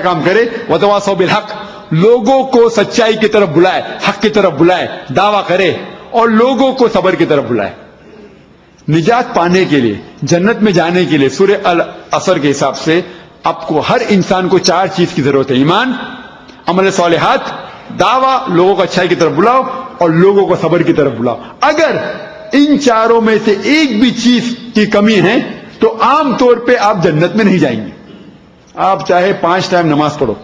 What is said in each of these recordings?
کام کرے وتواصوا بالحق، لوگوں کو سچائی کی طرف بلائے، حق کی طرف بلائے، دعویٰ کرے اور لوگوں کو صبر کی طرف بلائے. نجات پانے کے لیے، جنت میں جانے کے لیے سورہ العصر کے حساب سے آپ کو ہر انسان کو 4 چیز کی ضرورت ہے: ایمان، عمل صالحات، دعویٰ، لوگوں کو اچھائی کی طرف بلاؤ اور لوگوں کو صبر کی طرف بلاؤ. اگر ان چاروں میں سے ایک بھی چیز کی کمی ہے تو عام طور پہ آپ جنت میں نہیں جائیں گے. آپ چاہے 5 ٹائم نماز پڑھو،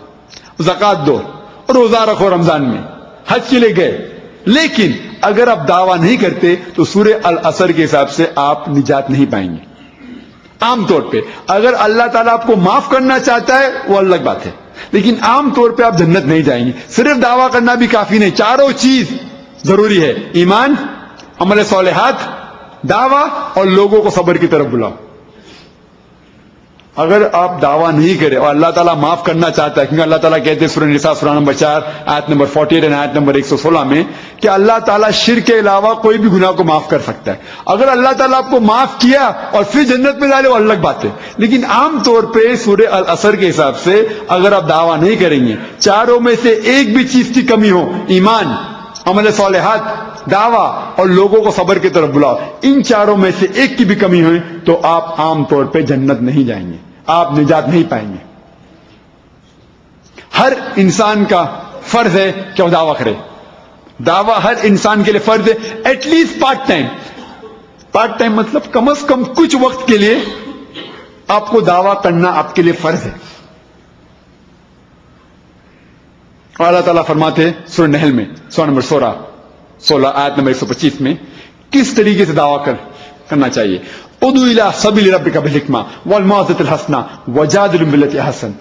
زکوٰۃ دو، روزہ رکھو رمضان میں، حج کے لیے گئے، لیکن اگر آپ دعویٰ نہیں کرتے تو سورہ العصر کے حساب سے آپ نجات نہیں پائیں گے. عام طور پہ اگر اللہ تعالیٰ آپ کو معاف کرنا چاہتا ہے وہ الگ بات ہے، لیکن عام طور پہ آپ جنت نہیں جائیں گے. صرف دعویٰ کرنا بھی کافی نہیں، چاروں چیز ضروری ہے: ایمان، عمل صالحات، دعویٰ اور لوگوں کو صبر کی طرف بلاؤ. اگر آپ دعویٰ نہیں کریں اور اللہ تعالیٰ معاف کرنا چاہتا ہے، کیونکہ اللہ تعالیٰ کہتے ہیں سورہ نساء سورہ نمبر 4 آیت نمبر 48 اور آیت نمبر 116 میں کہ اللہ تعالیٰ شرک کے علاوہ کوئی بھی گناہ کو معاف کر سکتا ہے. اگر اللہ تعالیٰ آپ کو معاف کیا اور پھر جنت میں ڈالے وہ الگ بات ہے، لیکن عام طور پہ سورہ العصر کے حساب سے اگر آپ دعویٰ نہیں کریں گے، چاروں میں سے ایک بھی چیز کی کمی ہو، ایمان، عمل صالحات، دعویٰ اور لوگوں کو صبر کی طرف بلاؤ، ان چاروں میں سے ایک کی بھی کمی ہوئے تو آپ عام طور پہ جنت نہیں جائیں گے، آپ نجات نہیں پائیں گے. ہر انسان کا فرض ہے کہ وہ دعویٰ کرے. دعویٰ ہر انسان کے لیے فرض ہے، at least part time. Part time مطلب کم از کم کچھ وقت کے لیے آپ کو دعویٰ کرنا آپ کے لیے فرض ہے. اور اللہ تعالیٰ فرماتے ہیں سورہ نحل میں سورہ نمبر 16 آیت نمبر 125 میں کس طریقے سے دعویٰ کرنا چاہیے: ادعو الی سبیل ربک بالحکمہ والموعظۃ الحسنہ وجادلہم باللتی احسن،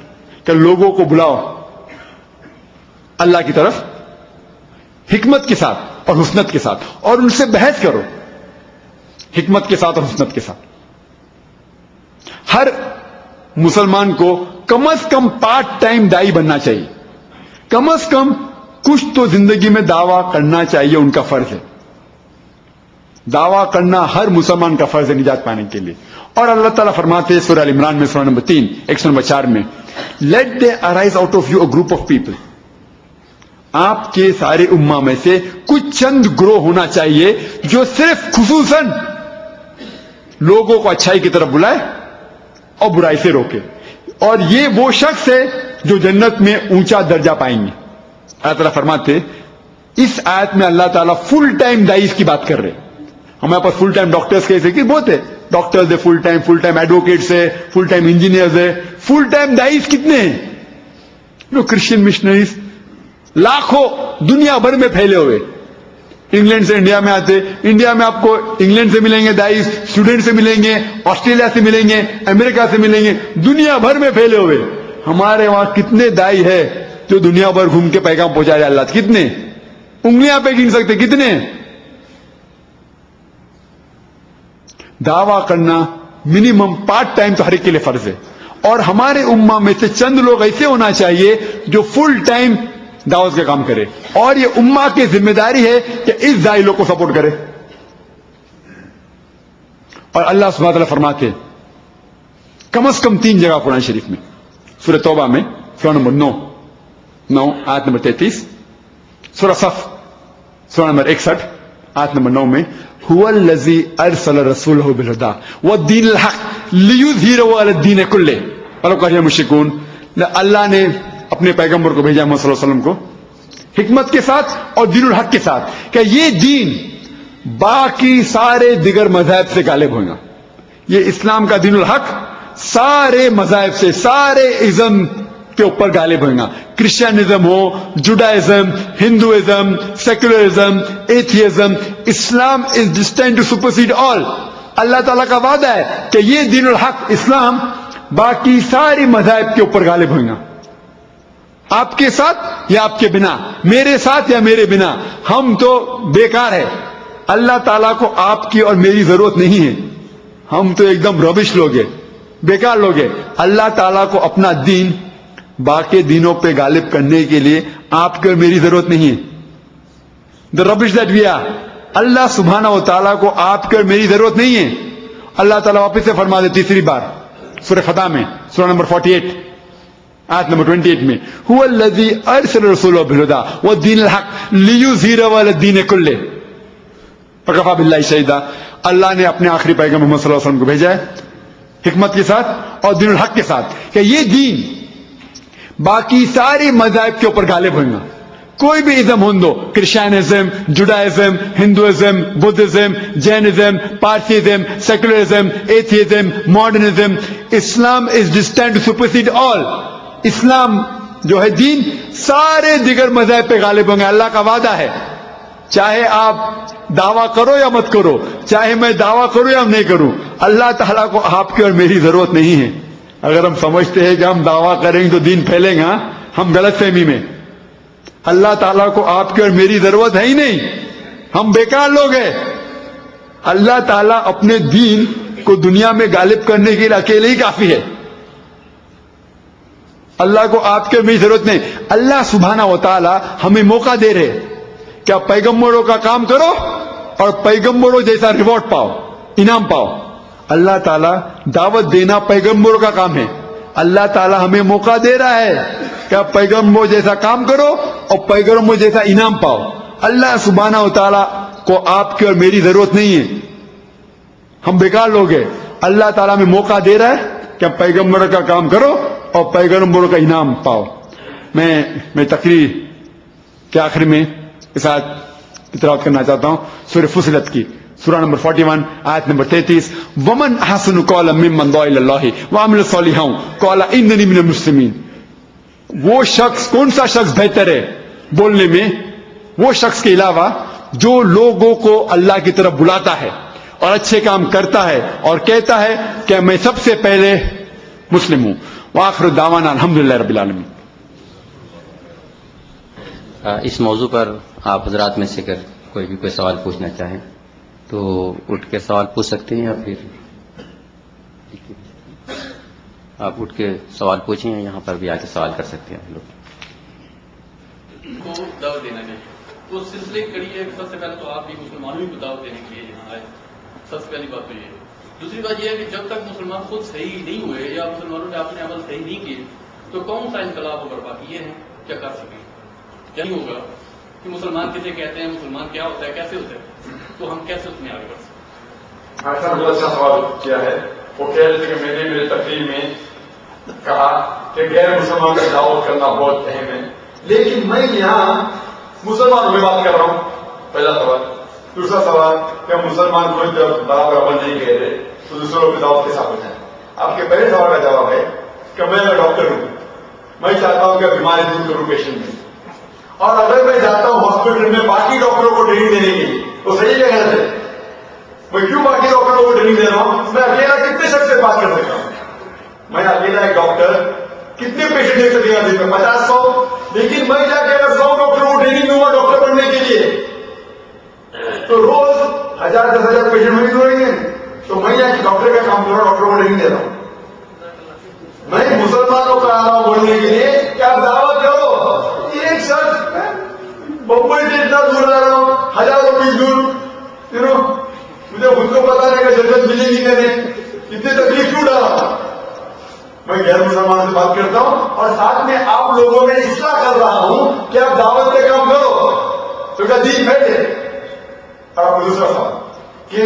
کہ لوگوں کو بلاؤ اللہ کی طرف حکمت کے ساتھ اور حسنت کے ساتھ، اور ان سے بحث کرو حکمت کے ساتھ اور حسنت کے ساتھ. ہر مسلمان کو کم از کم پارٹ ٹائم دائی بننا چاہیے، کم از کم کچھ تو زندگی میں دعویٰ کرنا چاہیے، ان کا فرض ہے. دعویٰ کرنا ہر مسلمان کا فرض ہے نجات پانے کے لیے. اور اللہ تعالیٰ فرماتے ہیں سورہ ال عمران میں سورہ نمبر 3 نمبر 4 میں let there arise out of you a group of people, آپ کے سارے امہ میں سے کچھ چند گروہ ہونا چاہیے جو صرف خصوصاً لوگوں کو اچھائی کی طرف بلائے اور برائی سے روکے، اور یہ وہ شخص ہے جو جنت میں اونچا درجہ پائیں گے. اللہ تعالیٰ فرماتے اس آیت میں اللہ تعالیٰ فل ٹائم داعیز کی بات کر رہے. ہمارے پاس فل ٹائم ڈاکٹرز کیسے کہ بہت ہے، ڈاکٹرز ہے فل ٹائم ایڈوکیٹس ہے، فل ٹائم انجینئرز ہے، فل ٹائم داعیز کتنے ہیں؟ جو کرسچن مشنریز لاکھوں دنیا بھر میں پھیلے ہوئے. انگلینڈ سے انڈیا میں آتے، انڈیا میں آپ کو انگلینڈ سے ملیں گے داعیز، سویڈن سے ملیں گے، آسٹریلیا سے ملیں گے، امریکہ سے ملیں گے، دنیا بھر میں پھیلے ہوئے. ہمارے وہاں کتنے دائی ہے جو دنیا بھر گھوم کے پیغام پہنچا رہے اللہ، کتنے انگلیاں پہ گن سکتے کتنے. دعویٰ کرنا منیمم پارٹ ٹائم تو ہر ایک کے لیے فرض ہے، اور ہمارے امہ میں سے چند لوگ ایسے ہونا چاہیے جو فل ٹائم دعوت کا کام کرے، اور یہ امہ کی ذمہ داری ہے کہ اس دائی لوگ کو سپورٹ کرے. اور اللہ سبحانہ وتعالیٰ فرماتے کم از کم 3 جگہ قرآن شریف میں، سورہ توبہ میں سورہ نمبر 9 آیت نمبر 33، سورہ صف سورہ نمبر 61 آیت نمبر 9 میں هو الذی ارسل رسولہ بالہدی والدین الحق لیظہرہ علی الدین کلہ ولو کرہ المشرکون. اللہ نے اپنے پیغمبر کو بھیجا محمد صلی اللہ علیہ وسلم کو حکمت کے ساتھ اور دین الحق کے ساتھ کہ یہ دین باقی سارے دیگر مذاہب سے غالب ہوگا. یہ اسلام کا دین الحق سارے مذاہب سے، سارے ازم کے اوپر غالب ہوگا. کرسچنزم ہو، Judaism, Hinduism, secularism, atheism, Islam is destined to supersede all. اللہ تعالیٰ کا وعدہ ہے کہ یہ دین الحق اسلام باقی ساری مذاہب کے اوپر غالب ہوگا. آپ کے ساتھ یا آپ کے بنا، میرے ساتھ یا میرے بنا، ہم تو بیکار ہے. اللہ تعالیٰ کو آپ کی اور میری ضرورت نہیں ہے، ہم تو ایک دم ربش لوگ ہیں، بیکار لوگ ہیں. اللہ تعالیٰ کو اپنا دین باقی دینوں پہ غالب کرنے کے لیے آپ کی اور میری ضرورت نہیں ہے. the rubbish that we are. اللہ سبحانہ و تعالیٰ کو آپ کی اور میری ضرورت نہیں ہے. اللہ تعالیٰ واپس سے فرما دے تیسری بار سورہ فتح میں سورہ نمبر 48 آیت نمبر 28 میں هو الذی ارسل رسوله بالهدى والدین الحق لیظہرہ علی الدین کلہ وکفی باللہ شہیدا. اللہ نے اپنے آخری پیغمبر محمد صلی اللہ علیہ وسلم کو بھیجا ہے حکمت کے ساتھ اور دین الحق کے ساتھ کہ یہ دین باقی سارے مذاہب کے اوپر غالب ہوئے گا. کوئی بھی ازم ہوں دو، Christianism, Judaism, Hinduism, Buddhism, Jainism, Parsism, secularism, atheism, modernism, Islam is destined to supersede all. اسلام جو ہے دین سارے دیگر مذاہب پہ غالب ہوں گے. اللہ کا وعدہ ہے، چاہے آپ دعویٰ کرو یا مت کرو، چاہے میں دعویٰ کروں یا نہیں کروں، اللہ تعالیٰ کو آپ کی اور میری ضرورت نہیں ہے. اگر ہم سمجھتے ہیں کہ ہم دعویٰ کریں گے تو دین پھیلے گا، ہم غلط فہمی میں. اللہ تعالیٰ کو آپ کی اور میری ضرورت ہے ہی نہیں، ہم بیکار لوگ ہیں. اللہ تعالیٰ اپنے دین کو دنیا میں غالب کرنے کے لیے اکیلے ہی کافی ہے. اللہ کو آپ کی اور میری ضرورت نہیں. اللہ سبحانہ و تعالیٰ ہمیں موقع دے رہے کہ آپ پیغمبروں کا کام کرو اور پیغمبروں جیسا ریوارڈ پاؤ، انعام پاؤ. اللہ تعالیٰ دعوت دینا پیغمبروں کا کام ہے. اللہ تعالیٰ ہمیں موقع دے رہا ہے کہ آپ پیغمبر جیسا کام کرو اور پیغمبر جیسا انعام پاؤ. اللہ سبحانہ و تعالیٰ کو آپ کی اور میری ضرورت نہیں ہے، ہم بیکار لوگ ہیں. اللہ تعالیٰ ہمیں موقع دے رہا ہے کہ آپ پیغمبر کا کام کرو اور پیغمبروں کا انعام پاؤ. میں تقریر کے آخر میں اس آیت کی تلاوت کرنا چاہتا ہوں، سورہ فصلت کی سورہ نمبر 41 آیت نمبر 33. ومن احسن قولا ممن دعا الی اللہ وعمل صالحا قال اننی من المسلمین. وہ شخص، کون سا شخص بہتر ہے بولنے میں؟ وہ شخص کے علاوہ جو لوگوں کو اللہ کی طرف بلاتا ہے اور اچھے کام کرتا ہے اور کہتا ہے کہ میں سب سے پہلے مسلم ہوں. وآخر دعوانا الحمدللہ رب العالمین. اس موضوع پر آپ حضرات میں سے اگر کوئی سوال پوچھنا چاہیں تو اٹھ کے سوال پوچھ سکتے ہیں، یا پھر آپ اٹھ کے سوال پوچھیں، یہاں پر بھی آ کے سوال کر سکتے ہیں. لوگ کو دعوت دینا چاہیے تو سلسلے کڑی ہے. سب سے پہلے تو آپ بھی مسلمانوں کو دعوت دینے کے لیے یہاں آئے. سب سے پہلی بات تو یہ ہے. دوسری بات یہ ہے کہ جب تک مسلمان خود صحیح نہیں ہوئے یا مسلمانوں نے اپنے عمل صحیح نہیں کیے تو کون سا انقلاب و برپا کیے ہیں، کیا کر سکیں؟ کیا نہیں ہوگا کہ مسلمان کسے کہتے ہیں، مسلمان کیا ہوتا ہے، کیسے ہوتا ہے، تو ہم کیسے اس میں آگے بڑھ سکتے ہیں؟ ایسا بہت اچھا سوال کیا ہے. وہ کہہ رہے تھے کہ میں نے میرے تقریر میں کہا کہ غیر مسلمان کا دعوت کرنا بہت اہم ہے، لیکن میں یہاں مسلمانوں میں بات کر رہا ہوں. پہلا سوال. دوسرا سوال کہ مسلمان خود جب برابر عمل نہیں کہہ رہے تو دوسروں کی دعوت کے ساتھ ہو جائے. آپ کے پہلے سوال کا جواب ہے کہ میں ڈاکٹر ہوں، میں چاہتا ہوں کہ بیماری دور کروں پیشنٹ میں، اور اگر میں جاتا ہوں ہاسپٹل میں باقی ڈاکٹروں کو ٹریننگ دینے کے لیے تو صحیح کیا غلط ہے؟ میں کیوں باقی ڈاکٹروں کو ٹریننگ دے رہا ہوں؟ میں اکیلا کتنے شخص سے بات کر سکتا ہوں؟ میں اکیلا ایک ڈاکٹر کتنے پیشنٹ دیکھ سکے گا دن میں؟ 50-100. لیکن میں جا کے اگر 100 ڈاکٹروں کو ٹریننگ دوں گا ڈاکٹر بننے کے لیے تو روز 1000-10,000 پیشنٹ میں دوڑیں گے. تو میں یہاں ڈاکٹر کا کام کر رہا ہوں، ڈاکٹروں کو ٹریننگ دے رہا ہوں. میں مسلمانوں کو آ رہا ہوں بولنے کے لیے کہ آپ دعوت کرو. ایک شخص بمبئی سے اتنا دور آ رہا ہوں، ہزاروں میل دور، مجھے خود کو پتا نہیں کہ جنت ملے گی کہ نہیں، اتنی تکلیف کیوں ڈالا؟ میں غیر مسلمان سے بات کرتا ہوں اور ساتھ میں آپ لوگوں میں اصلاح کر رہا ہوں کہ آپ دعوت کا کام کرو تو کیا دین پھیلے. اور آپ کو دوسرا سوال کہ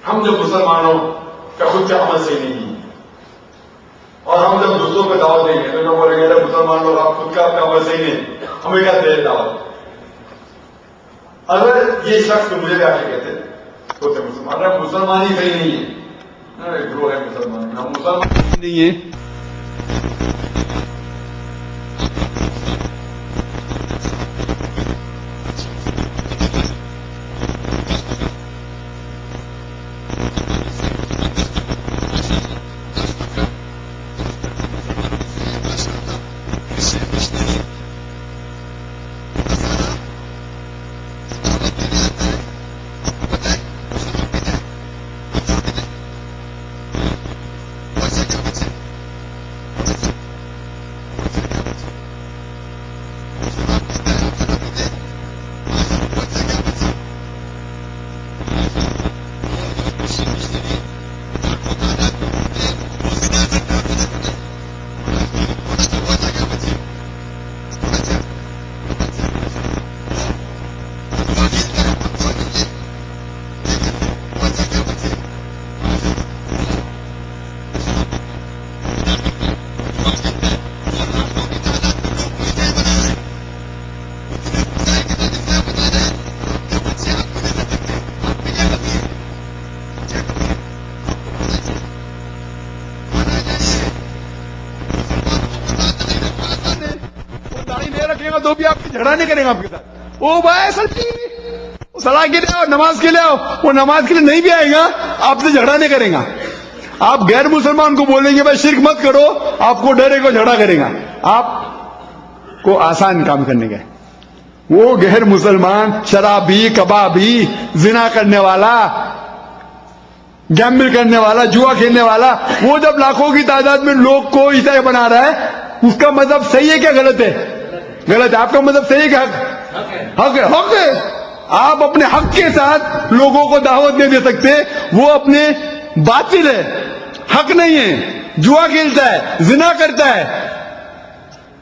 ہم جب مسلمانوں کا خود کا عمل صحیح نہیں ہے اور ہم جب دوسروں کو دعوت دیں گے تو لوگ بولیں گے مسلمان لوگ آپ خود کا آپ کا عمل صحیح نہیں، ہمیں کیا دے دعوت؟ اگر یہ شخص مجھے بھی آ کے کہتے ہوتے مسلمان، اگر مسلمان ہی صحیح نہیں ہے، گروہ ہے مسلمان، ہم مسلمان نہیں ہے. گا تو بھی آپ سے جھگڑا نہیں کرے گا آپ کے ساتھ. او بھائی صلاح کے لیے آؤ, نماز کے لیے آؤ, وہ نماز کے لیے نہیں بھی آئے گا, آپ سے جھگڑا نہیں کرے گا. آپ غیر مسلمان کو بولیں گے بھائی شرک مت کرو, آپ کو ڈرے کو جھگڑا کرے گا. آپ کو آسان کام کرنے کا. وہ غیر مسلمان شرابی, کبابی, زنا کرنے والا, گیمبل کرنے والا, جوا کھیلنے والا, وہ جب لاکھوں کی تعداد میں لوگ کو عیسائی بنا رہا ہے, اس کا مذہب صحیح ہے کیا غلط ہے؟ غلط ہے. آپ کا مذہب صحیح ہے کیا حق ہے؟ حق ہے. آپ اپنے حق کے ساتھ لوگوں کو دعوت نہیں دے سکتے, وہ اپنے باطل ہے, حق نہیں ہے. جوا کھیلتا ہے, زنا کرتا ہے,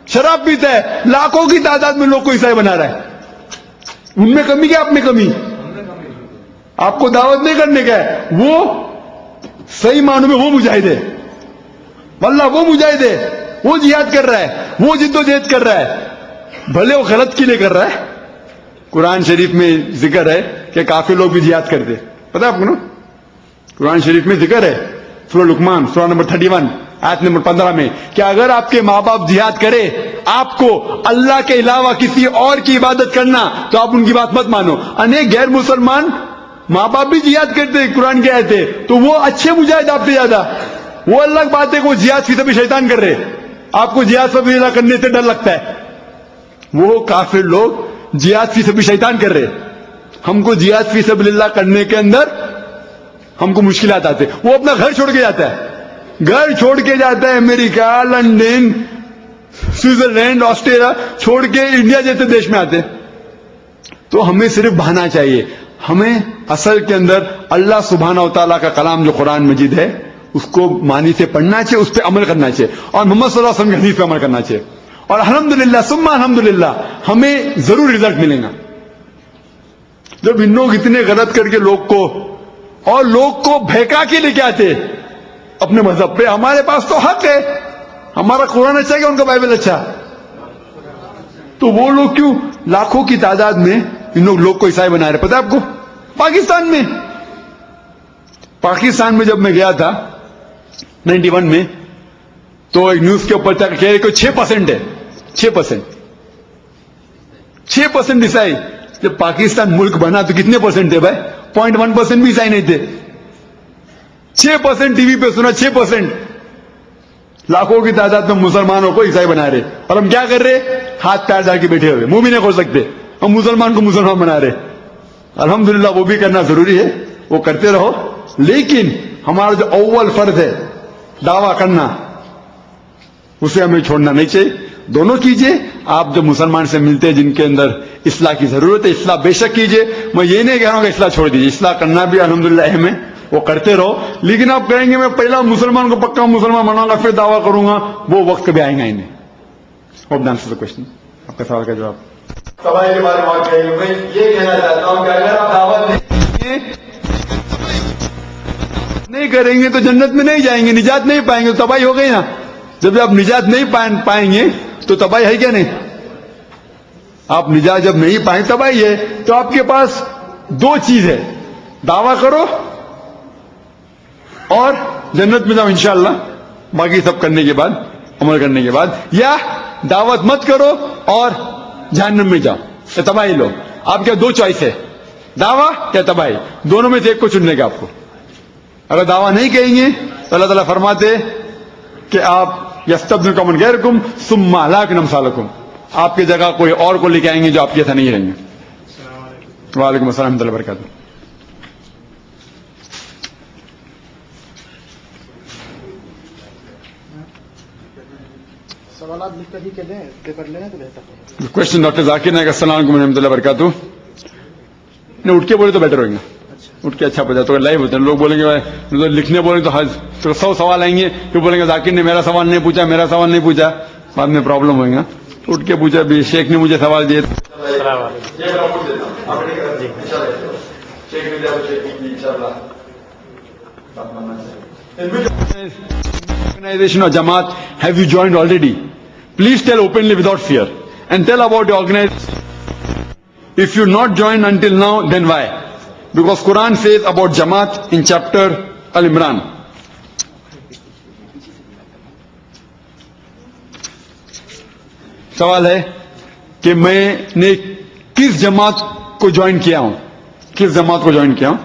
شراب پیتا ہے, لاکھوں کی تعداد میں لوگ کو عیسائی بنا رہا ہے. ان میں کمی کیا, آپ میں کمی؟ آپ کو دعوت نہیں کرنے کا ہے. وہ صحیح معنوں میں وہ مجاہد ہے, واللہ وہ مجاہد ہے, وہ جہاد کر رہا ہے, وہ جد و جہد کر رہا ہے, بھلے وہ غلط کے لیے کر رہا ہے. قرآن شریف میں ذکر ہے کہ کافی لوگ بھی جہاد کرتے, پتا آپ کو نا؟ قرآن شریف میں ذکر ہے سورہ لقمان سورہ نمبر 31 آیت نمبر 15 میں کہ اگر آپ کے ماں باپ جہاد کرے, آپ کو اللہ کے علاوہ کسی اور کی عبادت کرنا, تو آپ ان کی بات مت مانو. انیک غیر مسلمان ماں باپ بھی جہاد کرتے قرآن کے آیتے, تو وہ اچھے مجاہد آپ سے زیادہ. وہ الگ بات ہے کہ وہ جہاد فی سبیل شیطان کر رہے, آپ کو جہاد فی سبیل اللہ کرنے سے ڈر لگتا ہے. وہ کافر لوگ جہاد فی سبیل شیطان کر رہے. ہم کو جہاد فی سبیل اللہ کرنے کے اندر ہم کو مشکلات آتے. وہ اپنا گھر چھوڑ کے جاتا ہے, گھر چھوڑ کے جاتا ہے, امریکہ, لندن, سوئٹزرلینڈ, آسٹریلیا چھوڑ کے انڈیا جیسے دیش میں آتے. تو ہمیں صرف بہانا چاہیے. ہمیں اصل کے اندر اللہ سبحانہ و تعالیٰ کا کلام جو قرآن مجید ہے اس کو معنی سے پڑھنا چاہیے, اس پہ عمل کرنا چاہیے, اور محمد صلی اللہ علیہ وسلم کی حدیث پہ عمل کرنا چاہیے. اور الحمدللہ ثم الحمدللہ ہمیں ضرور رزلٹ ملے گا. جب ان لوگ اتنے غلط کر کے لوگ کو اور لوگ کو بہکا کے لے کے آتے اپنے مذہب پہ, ہمارے پاس تو حق ہے, ہمارا قرآن اچھا ہے کہ ان کا بائبل اچھا, تو وہ لوگ کیوں لاکھوں کی تعداد میں ان لوگ کو عیسائی بنا رہے. پتا آپ کو پاکستان میں جب میں گیا تھا 91 میں, تو ایک نیوز کے اوپر کہہ رہے کہ 6% ہے, 6% عیسائی. جب پاکستان ملک بنا تو کتنے پرسنٹ تھے بھائی؟ 0.1% بھی عیسائی نہیں تھے. 6% ٹی وی پہ سنا, 6% لاکھوں کی تعداد میں مسلمانوں کو عیسائی بنا رہے. اور ہم کیا کر رہے؟ ہاتھ پیر ڈال کے بیٹھے ہوئے, منہ بھی نہیں کھول سکتے, ہم مسلمان کو مسلمان بنا رہے. الحمدللہ وہ بھی کرنا ضروری ہے, وہ کرتے رہو, لیکن ہمارا جو اول فرض ہے دعویٰ کرنا, اسے ہمیں چھوڑنا نہیں چاہیے. دونوں کیجئے. آپ جب مسلمان سے ملتے ہیں جن کے اندر اصلاح کی ضرورت ہے, اصلاح بے شک کیجئے. میں یہ نہیں کہہ رہا ہوں کہ اصلاح چھوڑ دیجیے, اصلاح کرنا بھی الحمدللہ اہم ہے, وہ کرتے رہو. لیکن آپ کہیں گے میں پہلا مسلمان کو پکا مسلمان بناؤں گا پھر دعویٰ کروں گا, وہ وقت کبھی آئے گا ہی نہیں. Hope answer the question. آپ کا سوال کا جواب تباہی کے بارے میں میں یہ کہنا چاہتا ہوں کہ اگر آپ دعوت نہیں کریں گے تو جنت میں نہیں جائیں گے, نجات نہیں پائیں گے, تو تباہی ہو گئی نا. جب آپ نجات نہیں پائیں گے تو تباہی ہے کیا نہیں؟ آپ نجات جب نہیں پائیں تباہی ہے. تو آپ کے پاس دو چیز ہے, دعویٰ کرو اور جنت میں جاؤ انشاءاللہ, باقی سب کرنے کے بعد, عمل کرنے کے بعد, یا دعوت مت کرو اور جہنم میں جاؤ, تباہی لو. آپ کیا دو چوائس ہے, دعویٰ یا تباہی, دونوں میں سے ایک کو چننے کا آپ کو. اگر دعویٰ نہیں کہیں گے تو اللہ تعالیٰ فرماتے کہ آپ یستبدل قوما غیرکم ثم اہلکنا امثالکم, آپ کی جگہ کوئی اور کو لے کے آئیں گے جو آپ کے ایسا نہیں رہیں گے. وعلیکم السلام ورحمۃ اللہ وبرکاتہ. سوالات لکھ کر ہی کے دیں, پیپر لینے تو بہتر. کوشچن ڈاکٹر ذاکر نائک السلام علیکم ورحمۃ اللہ وبرکاتہ. نہیں اٹھ کے بولے تو بیٹر ہوگا, اٹھ کے اچھا پڑتا تو لائیو ہوتے ہیں. لوگ بولیں گے لکھنے بولیں تو 100 سوال آئیں گے, پھر بولیں گے ذاکر نے میرا سوال نہیں پوچھا, میرا سوال نہیں پوچھا, بعد میں پرابلم ہوئے گا. اٹھ کے پوچھا بھی شیخ نے مجھے سوال دیے. Organization or Jamaat have you joined already? Please tell openly without fear and tell about your organization. If you not joined until now, then why? Because Quran says about Jamaat in chapter Al-Imran. سوال ہے کہ میں نے کس جماعت کو join کیا ہوں، کس جماعت کو جوائن کیا ہوں.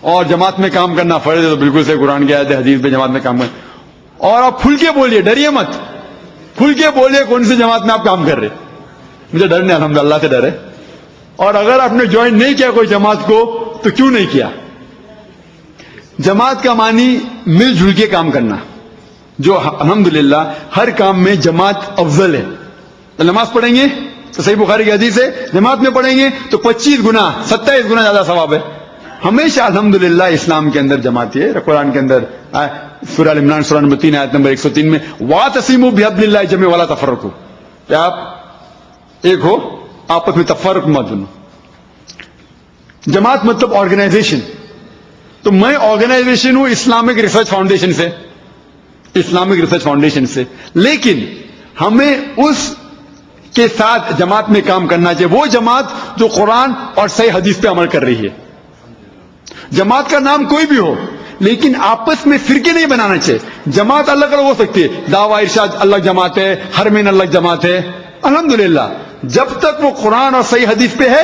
اور جماعت میں کام کرنا فرض ہے تو بالکل سے قرآن کی آیت ہے، حدیث پہ جماعت میں کام کرنا. اور آپ کھل کے بولیے، ڈریے مت، کھل کے بولیے کون سی جماعت میں آپ کام کر رہے. مجھے ڈر نہیں، الحمدللہ اللہ سے ڈر ہے. اور اگر آپ نے جوائن نہیں کیا کوئی جماعت کو تو کیوں نہیں کیا؟ جماعت کا معنی مل جل کے کام کرنا، جو الحمدللہ ہر کام میں جماعت افضل ہے. نماز پڑھیں گے تو صحیح بخاری کی حدیث ہے، جماعت میں پڑھیں گے تو 25 گنا 27 گنا زیادہ ثواب ہے. ہمیشہ الحمدللہ اسلام کے اندر جماعت ہے. قرآن کے اندر سورہ ال عمران سورہ نمبر 3 آیت نمبر 103 میں وَاعْتَصِمُوا بِحَبْلِ اللَّهِ جَمِيعًا وَلَا تَفَرَّقُوا، کہ آپ ایک ہو، آپس میں تفرق مت بنو. جماعت مطلب آرگنائزیشن. تو میں آرگنائزیشن ہوں اسلامک ریسرچ فاؤنڈیشن سے، اسلامک ریسرچ فاؤنڈیشن سے. لیکن ہمیں اس کے ساتھ جماعت میں کام کرنا چاہیے، وہ جماعت جو قرآن اور صحیح حدیث پہ عمل کر رہی ہے. جماعت کا نام کوئی بھی ہو لیکن آپس میں فرقے نہیں بنانا چاہیے. جماعت الگ الگ ہو سکتی ہے، دعویٰ ارشاد الگ جماعت ہے، حرمین الگ جماعت ہے. الحمدللہ جب تک وہ قرآن اور صحیح حدیث پہ ہے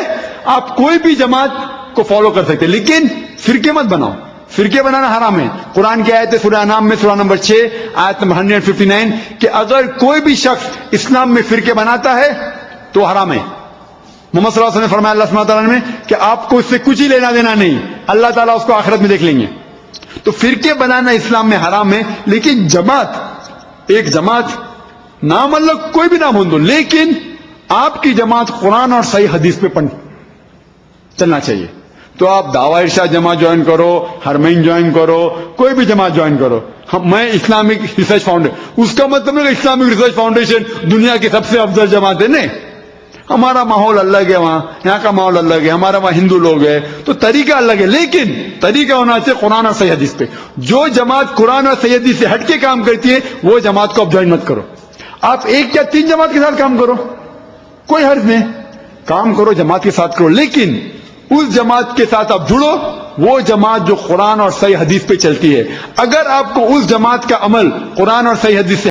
آپ کوئی بھی جماعت کو فالو کر سکتے، لیکن فرقے مت بناؤ. فرقے بنانا حرام ہے. قرآن کی آیت ہے سورہ انعام میں سورہ نمبر 6 آیت نمبر 159 کہ اگر کوئی بھی شخص اسلام میں فرقے بناتا ہے تو حرام ہے. محمد صلی اللہ علیہ وسلم نے فرمایا اللہ سبحانہ تعالیٰ نے کہ آپ کو اس سے کچھ ہی لینا دینا نہیں، اللہ تعالیٰ اس کو آخرت میں دیکھ لیں گے. تو فرقے بنانا اسلام میں حرام ہے. لیکن جماعت، ایک جماعت نام اللہ کوئی بھی نام ہو دو، لیکن آپ کی جماعت قرآن اور صحیح حدیث پہ چلنا چاہیے. تو آپ دعویٰ ارشاد جماعت جوائن کرو، حرمین جوائن کرو، کوئی بھی جماعت جوائن کرو. میں اسلامک ریسرچ فاؤنڈیشن، اس کا مطلب نہیں کہ اسلامک ریسرچ فاؤنڈیشن دنیا کی سب سے افضل جماعت ہے. نہیں، ہمارا ماحول الگ ہے، وہاں یہاں کا ماحول الگ ہے، ہمارا وہاں ہندو لوگ ہیں تو طریقہ الگ ہے. لیکن طریقہ ہونا چاہیے قرآن اور صحیح حدیث پہ. جو جماعت قرآن اور صحیح حدیث سے ہٹ کے کام کرتی ہے وہ جماعت کو آپ جوائن مت کرو. آپ ایک یا 3 جماعت کے ساتھ کام کرو، کوئی حرج نہیں، کام کرو جماعت کے ساتھ کرو، لیکن اس جماعت کے ساتھ آپ جڑو وہ جماعت جو قرآن اور صحیح حدیث پہ چلتی ہے. اگر آپ کو اس جماعت کا عمل قرآن اور صحیح حدیث سے